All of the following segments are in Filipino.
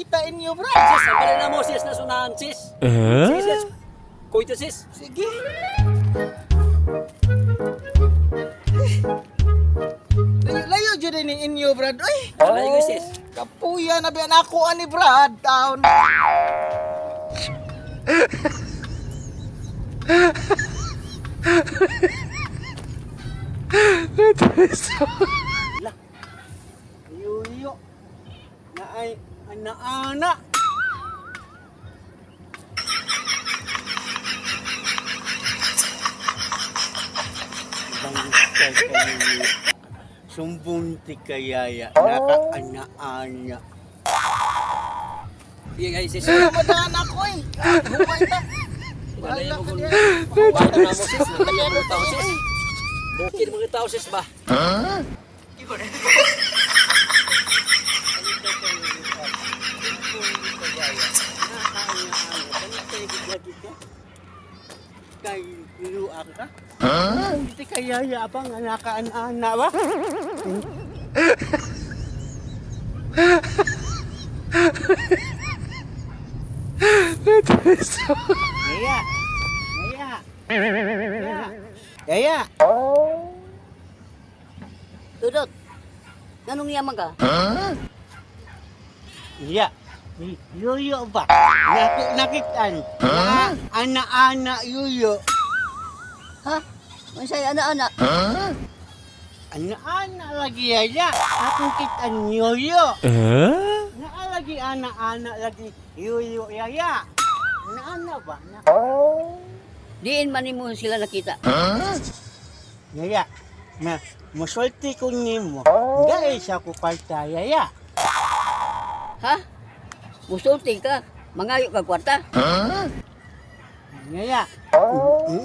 makita inyo, Brad. Sis, sabalin na mo, sis, na sunahan, sis. Sige, sis. Kuya, sis. Sige. Layo dyan din inyo, Brad. Uy, Layo, sis. kapuya na biyan ako ani Brad. Taon. Yuyo. Na ay ana-ana. Sumbong ti kayaya, naka-ana-ana. Sige, guys, sis. Madaan ako eh. Humay na. Balay mo kung... Wala Bato na mo, sis. Nagtagyan mo tao, sis. Bukid mga tao, sis ba? Kay niluak ka? Hindi kaya yabang naka-ana ba? Kaya. Kaya. Dudot, ganong yaman ka? Iya. Yuyo ba? Nakitaan. Ana-ana yuyo. Ha? Mansay anak-anak? Ana-ana lagi yaya. Akong kitaan yuyo. Lagi ana-ana lagi yuyo yaya. Ana-ana ba? Diin man mo sila nakita. Yaya. Na musulti ko nimo. Dahil sa ko kwarta yaya. Ha? Musulti ka? Mangayo ka kwarta? Yaya.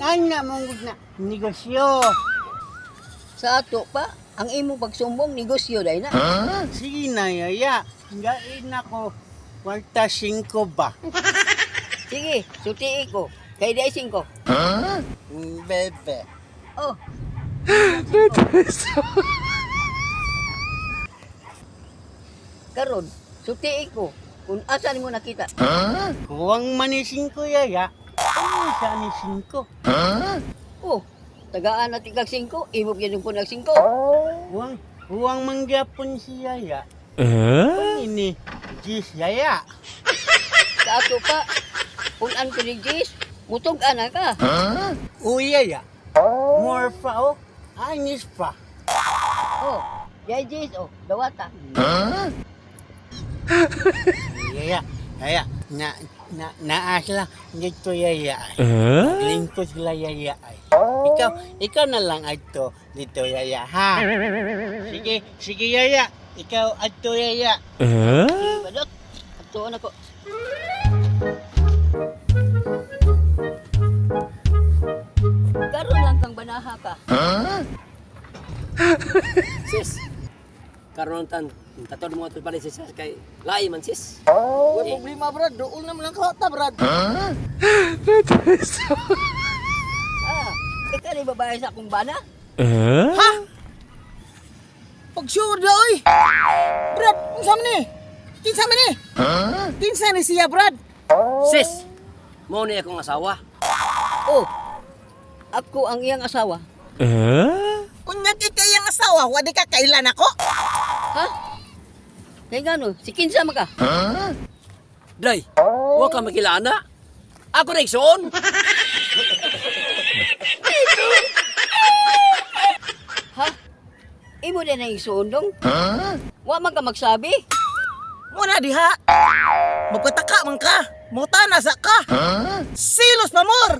Ana mong na negosyo. Sa ato pa, ang imo pagsumbong negosyo dahil na. Sige na yaya. Gain ako kwarta 5 ba? Sige, sutii ko. Kay daising ko. Bebe. Oh, karon, sutii ko. Kung asan mo nakita. Huwag manising ko yaya. Ano sa anising ko? Oh, tagaan na tigag 5, imo gyud po nag 5. Huwag mangyapon si yaya. Ini, Jis yaya. Sa ato pa, kung an ko ni Jis, mutog ana ka. Yaya. More pa oh. Anis pa. Oh, yay Jis, oh, dawata. Yaya. Yaya. Naasla. Dito yaya. Lingkod sila yaya. Ikaw na lang ato dito yaya ha. Sige yaya. Ikaw ato yaya. Badot, ato na ko. Karon lang kang banaha ka. Sis. Karoon tan. Tato mo ito pala, sis. Kay lai man, sis. Wala problema, Brad. Doon naman lang kota, Brad. Ah, ikaw ni babae sa akong bana? Ha? Pag-sure da, oy. Brad, kung saan ni? Kinsa man ni? Kinsa ni siya, Brad? Sis. Mo ni akong asawa. Oh, ako ang iyang asawa. Kung nagkikayang asawa, wadi ka kailan ako? Ha? Kaya gano, si Kinsa man ka? Day, huwag ka makilana. Ako na iksoon. Ha? Imo din ang isundong? Wa man ka magsabi? Muna diha. Magpataka man ka. Mutana sa ka. Silos pa more.